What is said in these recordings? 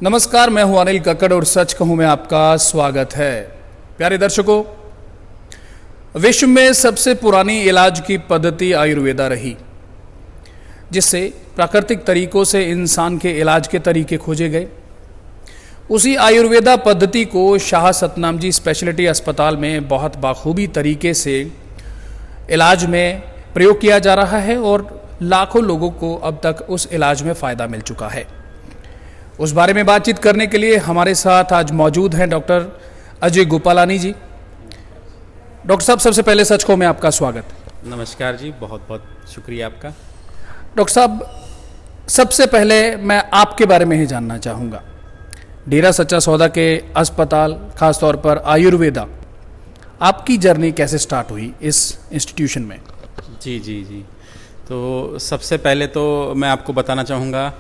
नमस्कार, मैं हूं अनिल कक्कड़ और सच कहूं मैं आपका स्वागत है। प्यारे दर्शकों, विश्व में सबसे पुरानी इलाज की पद्धति आयुर्वेदा रही, जिससे प्राकृतिक तरीकों से इंसान के इलाज के तरीके खोजे गए। उसी आयुर्वेदा पद्धति को शाह सतनाम जी स्पेशलिटी अस्पताल में बहुत बाखूबी तरीके से इलाज में प्रयोग किया जा रहा है और लाखों लोगों को अब तक उस इलाज में फ़ायदा मिल चुका है। उस बारे में बातचीत करने के लिए हमारे साथ आज मौजूद हैं डॉक्टर अजय गोपालानी जी। डॉक्टर साहब, सबसे पहले सच को मैं आपका स्वागत। नमस्कार जी, बहुत बहुत शुक्रिया आपका। डॉक्टर साहब, सबसे पहले मैं आपके बारे में ही जानना चाहूँगा। डेरा सच्चा सौदा के अस्पताल, खासतौर पर आयुर्वेदा, आपकी जर्नी कैसे स्टार्ट हुई इस इंस्टीट्यूशन में? जी, तो सबसे पहले तो मैं आपको बताना चाहूँगा,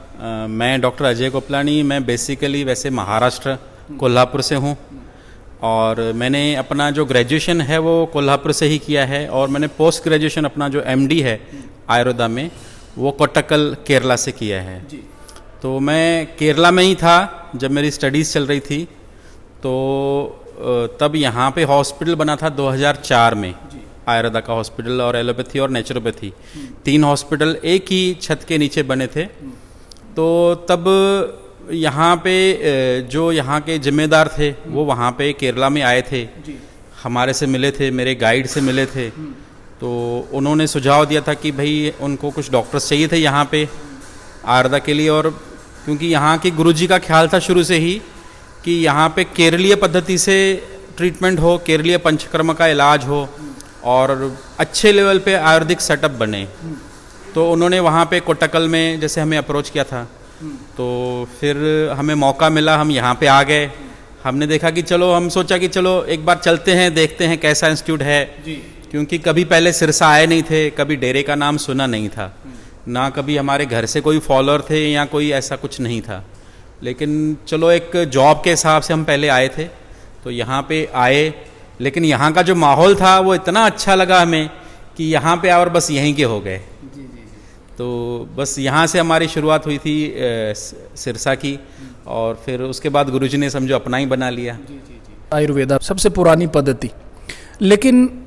मैं डॉक्टर अजय गोपालानी, मैं बेसिकली वैसे महाराष्ट्र कोल्हापुर से हूँ और मैंने अपना जो ग्रेजुएशन है वो कोल्हापुर से ही किया है और मैंने पोस्ट ग्रेजुएशन अपना जो एमडी है आयुर्वेदा में वो कोट्टकल केरला से किया है। तो मैं केरला में ही था जब मेरी स्टडीज़ चल रही थी, तो तब यहाँ पे हॉस्पिटल बना था 2004 में, आयुर्वेदा का हॉस्पिटल और एलोपैथी और नेचुरोपैथी, 3 हॉस्पिटल एक ही छत के नीचे बने थे। तो तब यहाँ पे जो यहाँ के जिम्मेदार थे वो वहाँ पे केरला में आए थे, हमारे से मिले थे, मेरे गाइड से मिले थे। तो उन्होंने सुझाव दिया था कि भाई उनको कुछ डॉक्टर्स चाहिए थे यहाँ पे आयुर्वेदा के लिए, और क्योंकि यहाँ के गुरुजी का ख्याल था शुरू से ही कि यहाँ पे केरलीय पद्धति से ट्रीटमेंट हो, केरलीय पंचकर्म का इलाज हो और अच्छे लेवल पे आयुर्वेदिक सेटअप बने। तो उन्होंने वहाँ पे कोट्टकल में जैसे हमें अप्रोच किया था, तो फिर हमें मौका मिला, हम यहाँ पे आ गए। हमने देखा कि चलो, हम सोचा कि चलो एक बार चलते हैं, देखते हैं कैसा इंस्टीट्यूट है, क्योंकि कभी पहले सिरसा आए नहीं थे, कभी डेरे का नाम सुना नहीं था, ना कभी हमारे घर से कोई फॉलोअर थे या कोई ऐसा कुछ नहीं था। लेकिन चलो एक जॉब के हिसाब से हम पहले आए थे, तो यहाँ पे आए, लेकिन यहाँ का जो माहौल था वो इतना अच्छा लगा हमें कि यहाँ पे और बस यहीं के हो गए। तो बस यहाँ से हमारी शुरुआत हुई थी सिरसा की, और फिर उसके बाद गुरुजी ने समझो अपना ही बना लिया। आयुर्वेदा सबसे पुरानी पद्धति, लेकिन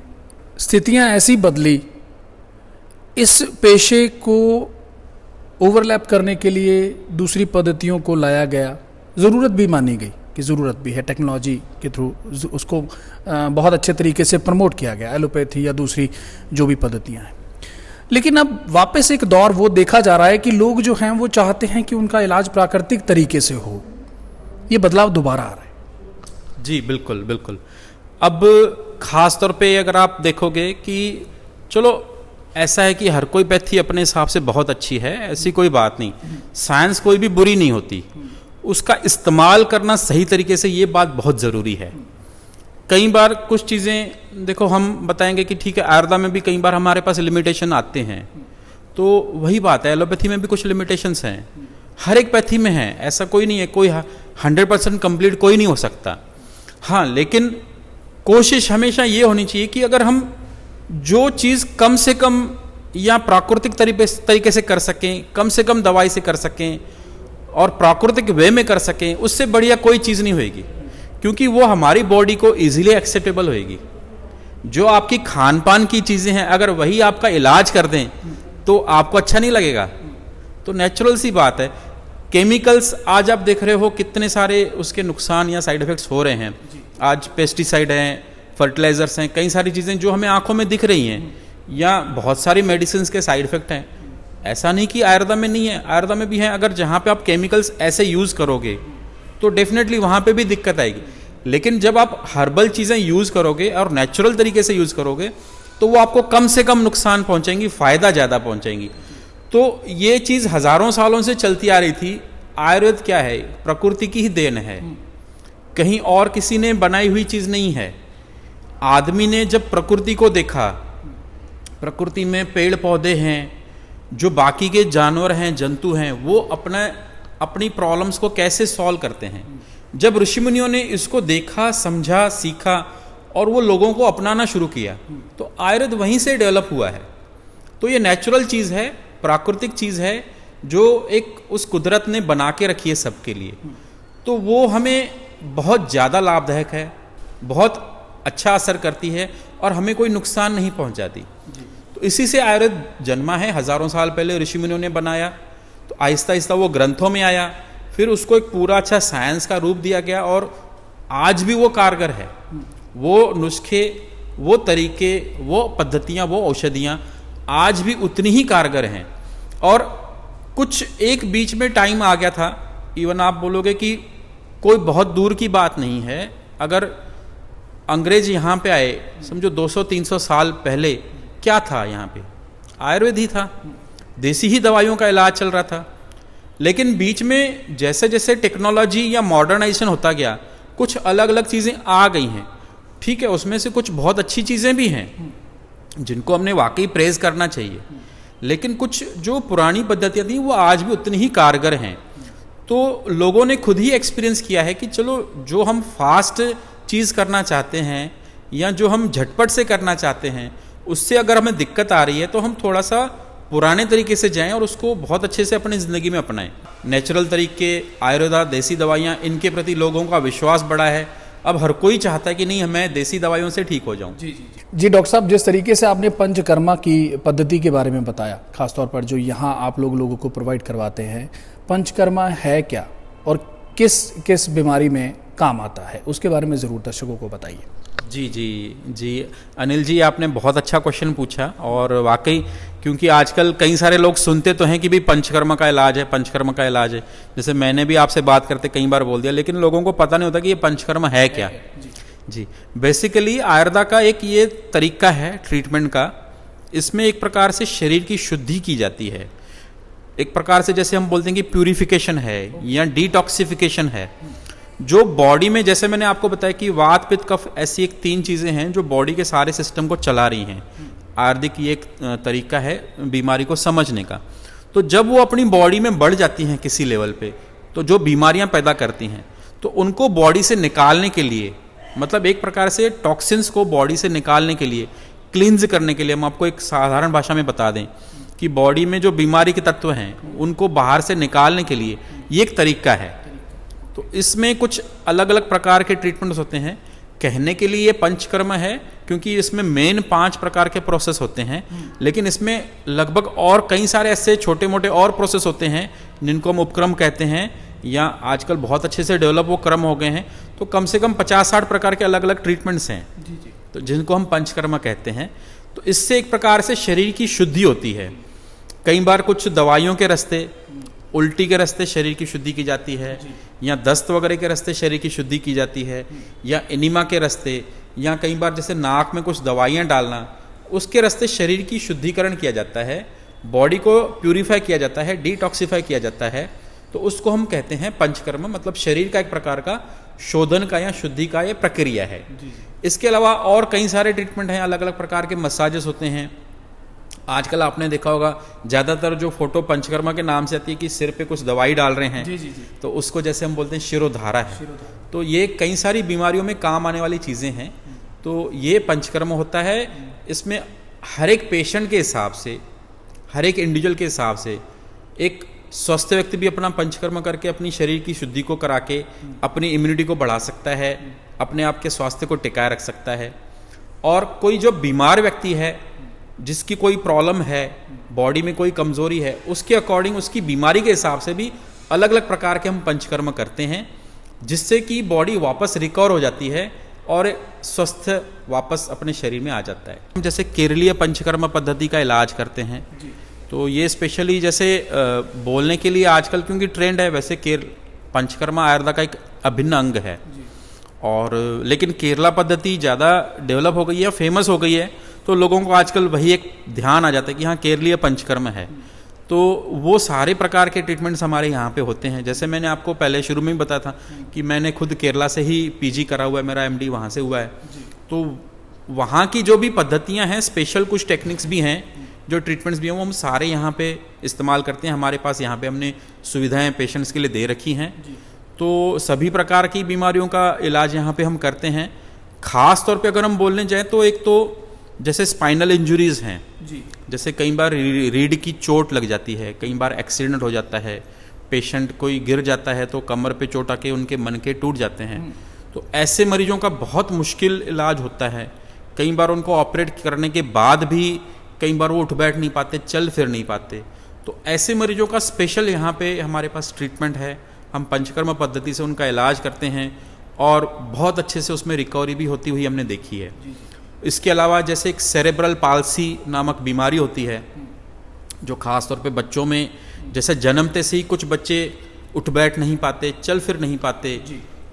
स्थितियाँ ऐसी बदली, इस पेशे को ओवरलैप करने के लिए दूसरी पद्धतियों को लाया गया। ज़रूरत भी मानी गई कि ज़रूरत भी है, टेक्नोलॉजी के थ्रू उसको बहुत अच्छे तरीके से प्रमोट किया गया, एलोपैथी या दूसरी जो भी पद्धतियाँ हैं। लेकिन अब वापस एक दौर वो देखा जा रहा है कि लोग जो हैं वो चाहते हैं कि उनका इलाज प्राकृतिक तरीके से हो। ये बदलाव दोबारा आ रहा है। जी बिल्कुल बिल्कुल। अब ख़ास तौर पे अगर आप देखोगे कि चलो ऐसा है कि हर कोई पैथी अपने हिसाब से बहुत अच्छी है, ऐसी कोई बात नहीं, साइंस कोई भी बुरी नहीं होती, उसका इस्तेमाल करना सही तरीके से, ये बात बहुत ज़रूरी है। कई बार कुछ चीज़ें देखो, हम बताएंगे कि ठीक है, आयुर्वेदा में भी कई बार हमारे पास लिमिटेशन आते हैं, तो वही बात है, एलोपैथी में भी कुछ लिमिटेशंस हैं, हर एक पैथी में है, ऐसा कोई नहीं है, कोई 100% कंप्लीट कोई नहीं हो सकता। हाँ, लेकिन कोशिश हमेशा ये होनी चाहिए कि अगर हम जो चीज़ कम से कम या प्राकृतिक तरीके से कर सकें, कम से कम दवाई से कर सकें और प्राकृतिक वे में कर सकें, उससे बढ़िया कोई चीज़ नहीं होएगी, क्योंकि वो हमारी बॉडी को इजीली एक्सेप्टेबल होएगी। जो आपकी खान पान की चीज़ें हैं, अगर वही आपका इलाज कर दें तो आपको अच्छा नहीं लगेगा। तो नेचुरल सी बात है, केमिकल्स आज आप देख रहे हो कितने सारे उसके नुकसान या साइड इफ़ेक्ट्स हो रहे हैं। आज पेस्टिसाइड हैं, फर्टिलाइजर्स हैं, कई सारी चीज़ें जो हमें आंखों में दिख रही हैं, या बहुत सारी मेडिसिन के साइड इफ़ेक्ट हैं। ऐसा नहीं कि आयुर्वेदा में नहीं है, आयुर्वेदा में भी है। अगर जहाँ पे आप केमिकल्स ऐसे यूज़ करोगे तो डेफिनेटली वहाँ पे भी दिक्कत आएगी। लेकिन जब आप हर्बल चीज़ें यूज़ करोगे और नेचुरल तरीके से यूज़ करोगे तो वो आपको कम से कम नुकसान पहुँचाएंगी, फ़ायदा ज़्यादा पहुँचाएंगी। तो ये चीज़ हज़ारों सालों से चलती आ रही थी। आयुर्वेद क्या है, प्रकृति की ही देन है, कहीं और किसी ने बनाई हुई चीज़ नहीं है। आदमी ने जब प्रकृति को देखा, प्रकृति में पेड़ पौधे हैं, जो बाकी के जानवर हैं, जंतु हैं, वो अपनी प्रॉब्लम्स को कैसे सॉल्व करते हैं। जब ऋषि मुनियों ने इसको देखा, समझा, सीखा और वो लोगों को अपनाना शुरू किया, तो आयुर्वेद वहीं से डेवलप हुआ है। तो ये नेचुरल चीज़ है, प्राकृतिक चीज़ है, जो एक उस कुदरत ने बना के रखी है सबके लिए। तो वो हमें बहुत ज़्यादा लाभदायक है, बहुत अच्छा असर करती है और हमें कोई नुकसान नहीं पहुंचाती। तो इसी से आयुर्वेद जन्मा है, हजारों साल पहले ऋषि मुनियों ने बनाया, तो आहिस्ता आहिस्ता वो ग्रंथों में आया, फिर उसको एक पूरा अच्छा साइंस का रूप दिया गया और आज भी वो कारगर है। वो नुस्खे, वो तरीके, वो पद्धतियाँ, वो औषधियाँ आज भी उतनी ही कारगर हैं। और कुछ एक बीच में टाइम आ गया था, इवन आप बोलोगे कि कोई बहुत दूर की बात नहीं है, अगर अंग्रेज यहाँ पे आए, समझो 200-300 साल पहले क्या था यहाँ पे? आयुर्वेद ही था, देसी ही दवाइयों का इलाज चल रहा था। लेकिन बीच में जैसे जैसे टेक्नोलॉजी या मॉडर्नाइजेशन होता गया, कुछ अलग अलग चीज़ें आ गई हैं। ठीक है, उसमें से कुछ बहुत अच्छी चीज़ें भी हैं जिनको हमने वाकई प्रेज करना चाहिए, लेकिन कुछ जो पुरानी पद्धतियाँ थी वो आज भी उतनी ही कारगर हैं। तो लोगों ने खुद ही एक्सपीरियंस किया है कि चलो जो हम फास्ट चीज़ करना चाहते हैं या जो हम झटपट से करना चाहते हैं, उससे अगर हमें दिक्कत आ रही है तो हम थोड़ा सा पुराने तरीके से जाएं और उसको बहुत अच्छे से अपनी ज़िंदगी में अपनाएं। नेचुरल तरीके, आयुर्वेद, देसी दवाइयाँ, इनके प्रति लोगों का विश्वास बढ़ा है। अब हर कोई चाहता है कि नहीं, मैं देसी दवाइयों से ठीक हो जाऊं। जी डॉक्टर साहब, जिस तरीके से आपने पंचकर्मा की पद्धति के बारे में बताया, खासतौर पर जो यहाँ आप लोगों को प्रोवाइड करवाते हैं, पंचकर्मा है क्या और किस किस बीमारी में काम आता है, उसके बारे में ज़रूर दर्शकों को बताइए। जी अनिल जी, आपने बहुत अच्छा क्वेश्चन पूछा। और वाकई, क्योंकि आजकल कई सारे लोग सुनते तो हैं कि भी पंचकर्मा का इलाज है, पंचकर्मा का इलाज है। जैसे मैंने भी आपसे बात करते कई बार बोल दिया, लेकिन लोगों को पता नहीं होता कि ये पंचकर्मा है क्या। जी बेसिकली आयुर्वेद का एक ये तरीका है ट्रीटमेंट का। इसमें एक प्रकार से शरीर की शुद्धि की जाती है, एक प्रकार से जैसे हम बोलते हैं कि प्यूरिफिकेशन है या डिटॉक्सिफिकेशन है। जो बॉडी में, जैसे मैंने आपको बताया कि वात, पित्त, कफ, ऐसी एक 3 चीज़ें हैं जो बॉडी के सारे सिस्टम को चला रही हैं। आयुर्वेदिक ये एक तरीका है बीमारी को समझने का। तो जब वो अपनी बॉडी में बढ़ जाती हैं किसी लेवल पे, तो जो बीमारियां पैदा करती हैं, तो उनको बॉडी से निकालने के लिए, मतलब एक प्रकार से टॉक्सिन्स को बॉडी से निकालने के लिए, क्लींज करने के लिए, हम आपको एक साधारण भाषा में बता दें कि बॉडी में जो बीमारी के तत्व हैं उनको बाहर से निकालने के लिए ये एक तरीका है। तो इसमें कुछ अलग अलग प्रकार के ट्रीटमेंट्स होते हैं। कहने के लिए ये पंचकर्म है क्योंकि इसमें मेन 5 प्रकार के प्रोसेस होते हैं, लेकिन इसमें लगभग और कई सारे ऐसे छोटे मोटे और प्रोसेस होते हैं जिनको हम उपक्रम कहते हैं, या आजकल बहुत अच्छे से डेवलप वो क्रम हो गए हैं। तो कम से कम 50-60 प्रकार के अलग अलग ट्रीटमेंट्स हैं तो जिनको हम पंचकर्म कहते हैं। तो इससे एक प्रकार से शरीर की शुद्धि होती है। कई बार कुछ दवाइयों के रास्ते, उल्टी के रास्ते शरीर की शुद्धि की जाती है, या दस्त वगैरह के रास्ते शरीर की शुद्धि की जाती है, या एनीमा के रास्ते, या कई बार जैसे नाक में कुछ दवाइयाँ डालना, उसके रास्ते शरीर की शुद्धिकरण किया जाता है, बॉडी को प्यूरिफाई किया जाता है, डिटॉक्सिफाई किया जाता है। तो उसको हम कहते हैं पंचकर्म, मतलब शरीर का एक प्रकार का शोधन का या शुद्धि का ये प्रक्रिया है। इसके अलावा और कई सारे ट्रीटमेंट हैं, अलग अलग प्रकार के मसाजेस होते हैं। आजकल आपने देखा होगा ज़्यादातर जो फोटो पंचकर्मा के नाम से आती है कि सिर पे कुछ दवाई डाल रहे हैं, तो उसको जैसे हम बोलते हैं शिरोधारा है। तो ये कई सारी बीमारियों में काम आने वाली चीज़ें हैं। तो ये पंचकर्म होता है। इसमें हर एक पेशेंट के हिसाब से, हर एक इंडिविजुअल के हिसाब से, एक स्वस्थ व्यक्ति भी अपना पंचकर्म करके अपनी शरीर की शुद्धि को करा के अपनी इम्यूनिटी को बढ़ा सकता है, अपने आप के स्वास्थ्य को टिकाए रख सकता है। और कोई जो बीमार व्यक्ति है, जिसकी कोई प्रॉब्लम है, बॉडी में कोई कमजोरी है, उसके अकॉर्डिंग, उसकी बीमारी के हिसाब से भी अलग अलग प्रकार के हम पंचकर्म करते हैं, जिससे कि बॉडी वापस रिकवर हो जाती है और स्वस्थ वापस अपने शरीर में आ जाता है। हम जैसे केरलीय पंचकर्म पद्धति का इलाज करते हैं, तो ये स्पेशली जैसे बोलने के लिए आजकल क्योंकि ट्रेंड है, वैसे पंचकर्म आयुर्वेद का एक अभिन्न अंग है। और लेकिन केरला पद्धति ज़्यादा डेवलप हो गई है, फेमस हो गई है, तो लोगों को आजकल वही एक ध्यान आ जाता है कि हाँ केरलीय पंचकर्म है। तो वो सारे प्रकार के ट्रीटमेंट्स हमारे यहाँ पे होते हैं। जैसे मैंने आपको पहले शुरू में ही बताया था कि मैंने खुद केरला से ही पीजी करा हुआ है, मेरा एमडी वहाँ से हुआ है। तो वहाँ की जो भी पद्धतियाँ हैं, स्पेशल कुछ टेक्निक्स भी हैं, जो ट्रीटमेंट्स भी हैं, वो हम सारे यहाँ पे इस्तेमाल करते हैं। हमारे पास यहाँ पे हमने सुविधाएँ पेशेंट्स के लिए दे रखी हैं। तो सभी प्रकार की बीमारियों का इलाज यहाँ पे हम करते हैं। ख़ास तौर पे अगर हम बोलने जाएँ तो एक तो जैसे स्पाइनल इंजुरीज हैं, जैसे कई बार रीढ़ की चोट लग जाती है, कई बार एक्सीडेंट हो जाता है, पेशेंट कोई गिर जाता है तो कमर पे चोट आके उनके मनके टूट जाते हैं, तो ऐसे मरीजों का बहुत मुश्किल इलाज होता है। कई बार उनको ऑपरेट करने के बाद भी कई बार वो उठ बैठ नहीं पाते, चल फिर नहीं पाते, तो ऐसे मरीजों का स्पेशल यहाँ पे हमारे पास ट्रीटमेंट है। हम पंचकर्म पद्धति से उनका इलाज करते हैं और बहुत अच्छे से उसमें रिकवरी भी होती हुई हमने देखी है। इसके अलावा जैसे एक सेरेब्रल पाल्सी नामक बीमारी होती है, जो ख़ास तौर पे बच्चों में, जैसे जन्मते से ही कुछ बच्चे उठ बैठ नहीं पाते, चल फिर नहीं पाते,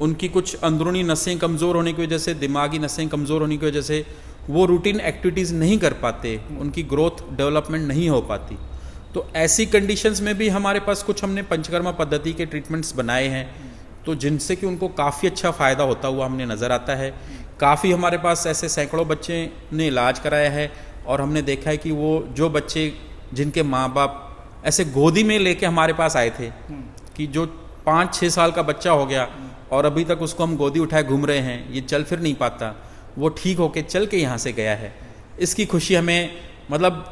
उनकी कुछ अंदरूनी नसें कमज़ोर होने की वजह से, दिमागी नसें कमज़ोर होने की वजह से वो रूटीन एक्टिविटीज़ नहीं कर पाते, उनकी ग्रोथ डेवलपमेंट नहीं हो पाती। तो ऐसी कंडीशंस में भी हमारे पास कुछ हमने पंचकर्मा पद्धति के ट्रीटमेंट्स बनाए हैं, तो जिनसे कि उनको काफ़ी अच्छा फ़ायदा होता हुआ हमने नज़र आता है। काफ़ी हमारे पास ऐसे सैकड़ों बच्चे ने इलाज कराया है और हमने देखा है कि वो जो बच्चे जिनके माँ बाप ऐसे गोदी में लेके हमारे पास आए थे कि जो 5-6 साल का बच्चा हो गया और अभी तक उसको हम गोदी उठाए घूम रहे हैं, ये चल फिर नहीं पाता, वो ठीक होके चल के यहाँ से गया है। इसकी खुशी हमें, मतलब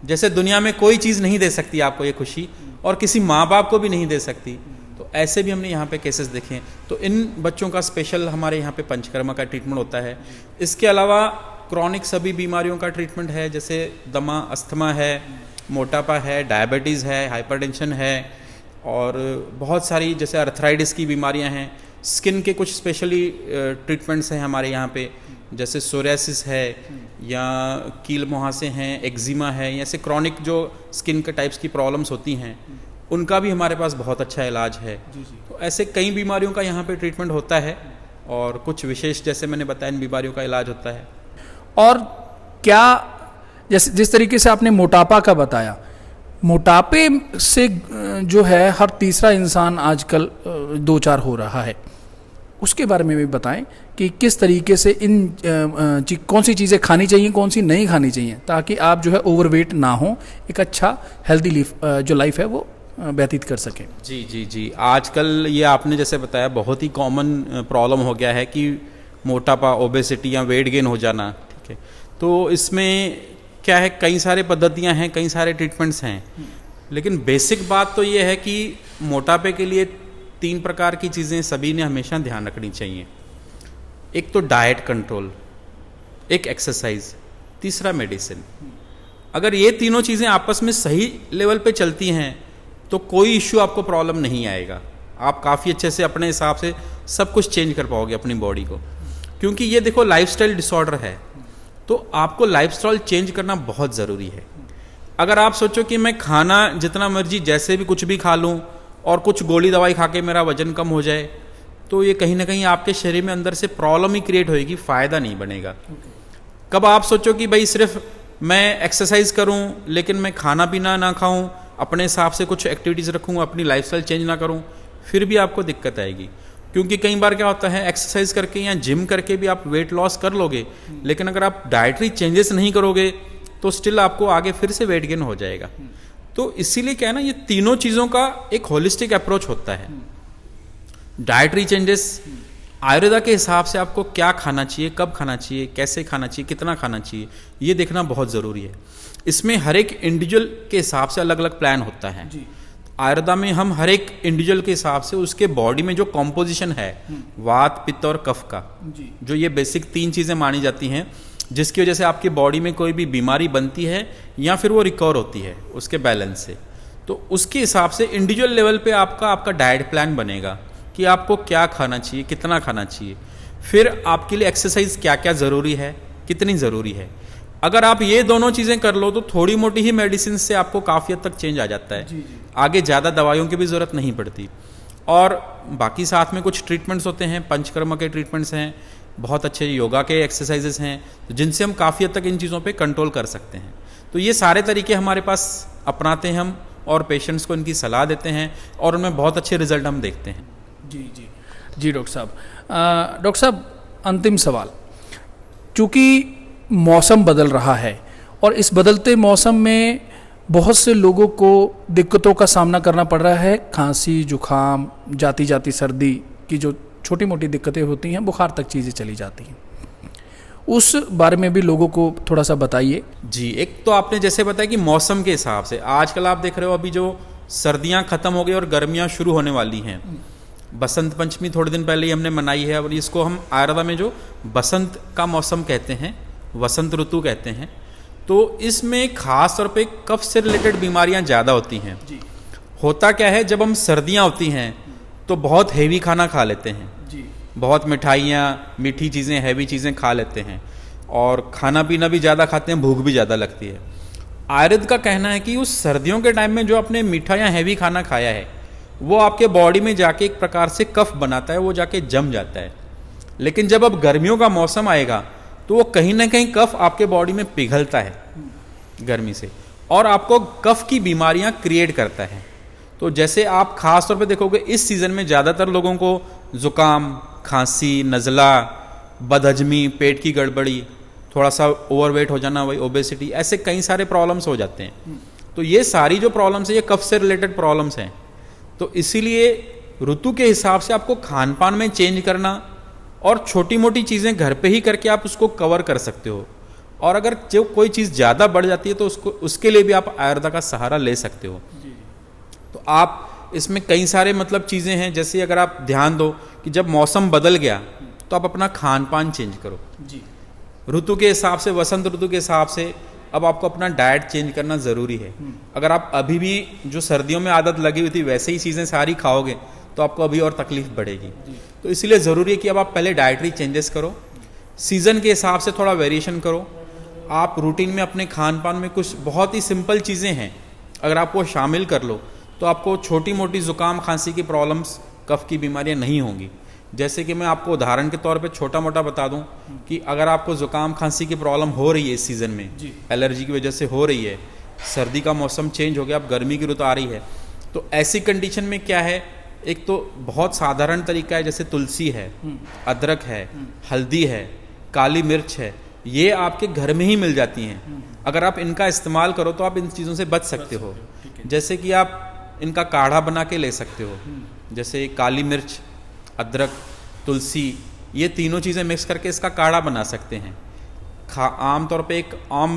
जैसे दुनिया में कोई चीज़ नहीं दे सकती आपको ये खुशी, और किसी माँ बाप को भी नहीं दे सकती, तो ऐसे भी हमने यहाँ पे केसेस देखे हैं। तो इन बच्चों का स्पेशल हमारे यहाँ पे पंचकर्मा का ट्रीटमेंट होता है। इसके अलावा क्रॉनिक सभी बीमारियों का ट्रीटमेंट है, जैसे दमा, अस्थमा है, मोटापा है, डायबिटीज़ है, हाइपरटेंशन है, और बहुत सारी जैसे अर्थराइटिस की बीमारियां हैं। स्किन के कुछ स्पेशली ट्रीटमेंट्स हैं हमारे यहाँ पे, जैसे सोरियासिस है या कील मुहासे हैं, एक्जिमा है, या ऐसे क्रॉनिक जो स्किन के टाइप्स की प्रॉब्लम्स होती हैं, उनका भी हमारे पास बहुत अच्छा इलाज है। तो ऐसे कई बीमारियों का यहाँ पे ट्रीटमेंट होता है और कुछ विशेष, जैसे मैंने बताया, इन बीमारियों का इलाज होता है। और क्या, जैसे जिस तरीके से आपने मोटापा का बताया, मोटापे से जो है हर तीसरा इंसान आजकल दो चार हो रहा है, उसके बारे में भी बताएं कि किस तरीके से कौन सी चीज़ें खानी चाहिए, कौन सी नहीं खानी चाहिए, ताकि आप जो है ओवरवेट ना हो, एक अच्छा हेल्दी जो लाइफ है वो व्यतीत कर सकें। जी जी जी, आजकल ये आपने जैसे बताया बहुत ही कॉमन प्रॉब्लम हो गया है कि मोटापा, ओबेसिटी या वेट गेन हो जाना, ठीक है। तो इसमें क्या है, कई सारे पद्धतियां हैं, कई सारे ट्रीटमेंट्स हैं, लेकिन बेसिक बात तो ये है कि मोटापे के लिए 3 प्रकार की चीज़ें सभी ने हमेशा ध्यान रखनी चाहिए। एक तो डाइट कंट्रोल, एक एक्सरसाइज, तीसरा मेडिसिन। अगर ये तीनों चीज़ें आपस में सही लेवल पे चलती हैं तो कोई इश्यू आपको प्रॉब्लम नहीं आएगा। आप काफ़ी अच्छे से अपने हिसाब से सब कुछ चेंज कर पाओगे अपनी बॉडी को, क्योंकि ये देखो लाइफस्टाइल डिसऑर्डर है, तो आपको लाइफस्टाइल चेंज करना बहुत ज़रूरी है। अगर आप सोचो कि मैं खाना जितना मर्जी जैसे भी कुछ भी खा लूँ और कुछ गोली दवाई खा के मेरा वजन कम हो जाए, तो ये कहीं ना कहीं आपके शरीर में अंदर से प्रॉब्लम ही क्रिएट होएगी, फ़ायदा नहीं बनेगा। कब आप सोचो कि भाई सिर्फ मैं एक्सरसाइज करूं लेकिन मैं खाना पीना ना खाऊं, अपने हिसाब से कुछ एक्टिविटीज़ रखूं, अपनी लाइफस्टाइल चेंज ना करूं, फिर भी आपको दिक्कत आएगी। क्योंकि कई बार क्या होता है, एक्सरसाइज करके या जिम करके भी आप वेट लॉस कर लोगे, लेकिन अगर आप डाइटरी चेंजेस नहीं करोगे तो स्टिल आपको आगे फिर से वेट गेन हो जाएगा। तो इसीलिए क्या है ना, ये तीनों चीज़ों का एक होलिस्टिक अप्रोच होता है। डाइटरी चेंजेस, आयुर्वेदा के हिसाब से आपको क्या खाना चाहिए, कब खाना चाहिए, कैसे खाना चाहिए, कितना खाना चाहिए, ये देखना बहुत ज़रूरी है। इसमें हर एक इंडिविजुअल के हिसाब से अलग अलग प्लान होता है। आयुर्वेदा में हम हर एक इंडिविजुअल के हिसाब से उसके बॉडी में जो कॉम्पोजिशन है, वात, पित्त और कफ का, जो ये बेसिक 3 चीज़ें मानी जाती हैं, जिसकी वजह से आपकी बॉडी में कोई भी बीमारी बनती है या फिर वो रिकवर होती है उसके बैलेंस से, तो उसके हिसाब से इंडिविजुअल लेवल पे आपका डाइट प्लान बनेगा कि आपको क्या खाना चाहिए, कितना खाना चाहिए। फिर आपके लिए एक्सरसाइज क्या क्या ज़रूरी है, कितनी ज़रूरी है। अगर आप ये दोनों चीज़ें कर लो तो थोड़ी मोटी ही मेडिसिन से आपको काफ़ी हद तक चेंज आ जाता है। आगे ज़्यादा दवाइयों की भी ज़रूरत नहीं पड़ती। और बाकी साथ में कुछ ट्रीटमेंट्स होते हैं, पंचकर्मा के ट्रीटमेंट्स हैं, बहुत अच्छे योगा के एक्सरसाइजेस हैं, जिनसे हम काफ़ी हद तक इन चीज़ों पे कंट्रोल कर सकते हैं। तो ये सारे तरीके हमारे पास अपनाते हैं हम, और पेशेंट्स को इनकी सलाह देते हैं और उनमें बहुत अच्छे रिजल्ट हम देखते हैं। जी डॉक्टर साहब। डॉक्टर साहब, अंतिम सवाल, चूँकि मौसम बदल रहा है और इस बदलते मौसम में बहुत से लोगों को दिक्कतों का सामना करना पड़ रहा है, खांसी, जुखाम, जाती जाती सर्दी की जो छोटी मोटी दिक्कतें होती हैं, बुखार तक चीज़ें चली जाती हैं, उस बारे में भी लोगों को थोड़ा सा बताइए। जी, एक तो आपने जैसे बताया कि मौसम के हिसाब से आजकल आप देख रहे हो, अभी जो सर्दियां खत्म हो गई और गर्मियां शुरू होने वाली हैं। बसंत पंचमी थोड़े दिन पहले ही हमने मनाई है और इसको हम आयुर्वेद में जो बसंत का मौसम कहते हैं, वसंत ऋतु कहते हैं। तो इसमें खास तौर पे कफ से रिलेटेड बीमारियां ज़्यादा होती हैं। होता क्या है, जब हम सर्दियां होती हैं तो बहुत हेवी खाना खा लेते हैं, बहुत मिठाइयाँ, मीठी चीज़ें, हैवी चीज़ें खा लेते हैं और खाना पीना भी ज़्यादा खाते हैं, भूख भी ज़्यादा लगती है। आयुर्वेद का कहना है कि उस सर्दियों के टाइम में जो आपने मीठा या हैवी खाना खाया है वो आपके बॉडी में जाके एक प्रकार से कफ बनाता है, वो जाके जम जाता है। लेकिन जब अब गर्मियों का मौसम आएगा तो वो कहीं ना कहीं कफ आपके बॉडी में पिघलता है गर्मी से और आपको कफ की बीमारियां क्रिएट करता है। तो जैसे आप खास तौर पे देखोगे इस सीज़न में ज़्यादातर लोगों को ज़ुकाम, खांसी, नज़ला, बदहजमी, पेट की गड़बड़ी, थोड़ा सा ओवरवेट हो जाना, वही ओबेसिटी, ऐसे कई सारे प्रॉब्लम्स हो जाते हैं। तो ये सारी जो प्रॉब्लम्स है ये कफ से रिलेटेड प्रॉब्लम्स हैं। तो इसीलिए ऋतु के हिसाब से आपको खान पान में चेंज करना और छोटी मोटी चीज़ें घर पे ही करके आप उसको कवर कर सकते हो। और अगर जो कोई चीज़ ज़्यादा बढ़ जाती है तो उसके लिए भी आप आयुर्वेद का सहारा ले सकते हो। तो आप इसमें कई सारे मतलब चीज़ें हैं, जैसे अगर आप ध्यान दो कि जब मौसम बदल गया तो आप अपना खान पान चेंज करो ऋतु के हिसाब से, वसंत ऋतु के हिसाब से अब आपको अपना डाइट चेंज करना ज़रूरी है। अगर आप अभी भी जो सर्दियों में आदत लगी हुई थी वैसे ही चीज़ें सारी खाओगे तो आपको अभी और तकलीफ बढ़ेगी। तो इसीलिए ज़रूरी है कि अब आप पहले डाइटरी चेंजेस करो, सीज़न के हिसाब से थोड़ा वेरिएशन करो। आप रूटीन में अपने खान पान में कुछ बहुत ही सिंपल चीज़ें हैं, अगर आप वो शामिल कर लो तो आपको छोटी मोटी ज़ुकाम खांसी की प्रॉब्लम्स, कफ की बीमारियां नहीं होंगी। जैसे कि मैं आपको उदाहरण के तौर पे छोटा मोटा बता दूं कि अगर आपको ज़ुकाम खांसी की प्रॉब्लम हो रही है इस सीज़न में, एलर्जी की वजह से हो रही है, सर्दी का मौसम चेंज हो गया, अब गर्मी की ऋतु आ रही है, तो ऐसी कंडीशन में क्या है, एक तो बहुत साधारण तरीका है, जैसे तुलसी है, अदरक है, हल्दी है, काली मिर्च है, ये आपके घर में ही मिल जाती हैं। अगर आप इनका इस्तेमाल करो तो आप इन चीज़ों से बच सकते हो। जैसे कि आप इनका काढ़ा बना के ले सकते हो, जैसे काली मिर्च, अदरक, तुलसी, ये तीनों चीज़ें मिक्स करके इसका काढ़ा बना सकते हैं। आम तौर पे एक आम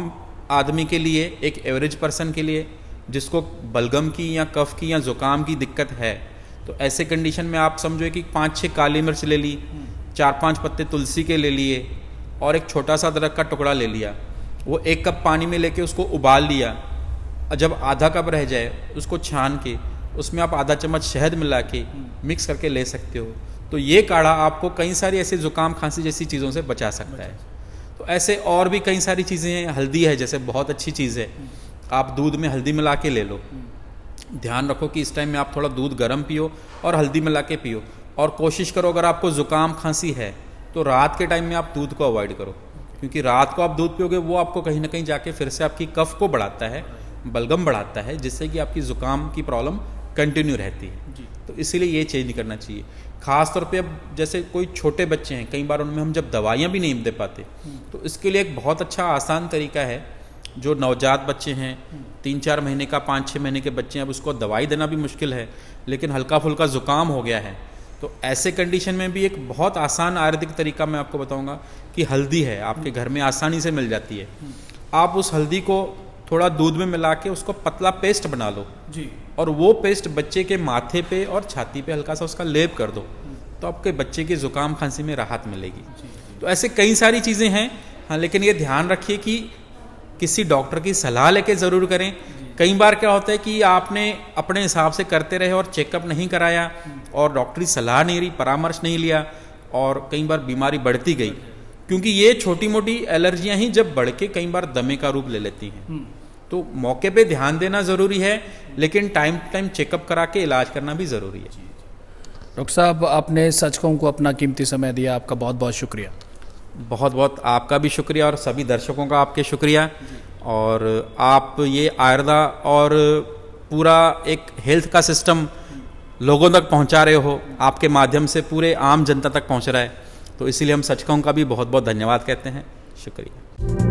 आदमी के लिए, एक एवरेज पर्सन के लिए जिसको बलगम की या कफ की या ज़ुकाम की दिक्कत है, तो ऐसे कंडीशन में आप समझो कि 5-6 काली मिर्च ले ली, 4-5 पत्ते तुलसी के ले लिए और एक छोटा सा अदरक का टुकड़ा ले लिया, वो 1 कप पानी में लेके उसको उबाल लिया। जब आधा कप रह जाए उसको छान के उसमें आप आधा चम्मच शहद मिला के मिक्स करके ले सकते हो। तो ये काढ़ा आपको कई सारी ऐसे ज़ुकाम खांसी जैसी चीज़ों से बचा सकता है। तो ऐसे और भी कई सारी चीज़ें हैं। हल्दी है जैसे, बहुत अच्छी चीज़ है, आप दूध में हल्दी मिला के ले लो। ध्यान रखो कि इस टाइम में आप थोड़ा दूध गर्म पियो और हल्दी मिला के पियो। और कोशिश करो अगर आपको ज़ुकाम खांसी है तो रात के टाइम में आप दूध को अवॉइड करो, क्योंकि रात को आप दूध पियोगे वो आपको कहीं ना कहीं जाके फिर से आपकी कफ को बढ़ाता है, बलगम बढ़ाता है, जिससे कि आपकी ज़ुकाम की प्रॉब्लम कंटिन्यू रहती है। तो इसीलिए ये चेंज करना चाहिए। ख़ास तौर पे अब जैसे कोई छोटे बच्चे हैं, कई बार उनमें हम जब दवाइयाँ भी नहीं दे पाते, तो इसके लिए एक बहुत अच्छा आसान तरीका है। जो नवजात बच्चे हैं, 3-4 महीने का, 5-6 महीने के बच्चे हैं, अब उसको दवाई देना भी मुश्किल है, लेकिन हल्का फुल्का ज़ुकाम हो गया है, तो ऐसे कंडीशन में भी एक बहुत आसान आयुर्वेदिक तरीका मैं आपको बताऊंगा कि हल्दी है, आपके घर में आसानी से मिल जाती है। आप उस हल्दी को थोड़ा दूध में मिला के उसको पतला पेस्ट बना लो जी, और वो पेस्ट बच्चे के माथे पे और छाती पे हल्का सा उसका लेप कर दो, तो आपके बच्चे की ज़ुकाम खांसी में राहत मिलेगी। तो ऐसे कई सारी चीज़ें हैं। हाँ, लेकिन ये ध्यान रखिए कि किसी डॉक्टर की सलाह लेके ज़रूर करें। कई बार क्या होता है कि आपने अपने हिसाब से करते रहे और चेकअप नहीं कराया और डॉक्टरी सलाह नहीं रही, परामर्श नहीं लिया, और कई बार बीमारी बढ़ती गई, क्योंकि ये छोटी मोटी एलर्जियां ही जब बढ़ के कई बार दमे का रूप ले लेती हैं। तो मौके पे ध्यान देना ज़रूरी है, लेकिन टाइम टू टाइम चेकअप करा के इलाज करना भी ज़रूरी है। डॉक्टर साहब, आपने सचकों को अपना कीमती समय दिया, आपका बहुत बहुत शुक्रिया। बहुत बहुत आपका भी शुक्रिया और सभी दर्शकों का आपके शुक्रिया। और आप ये आयुर्वेद और पूरा एक हेल्थ का सिस्टम लोगों तक पहुंचा रहे हो, आपके माध्यम से पूरे आम जनता तक पहुंच रहा है, तो इसीलिए हम सचकों का भी बहुत बहुत धन्यवाद कहते हैं। शुक्रिया।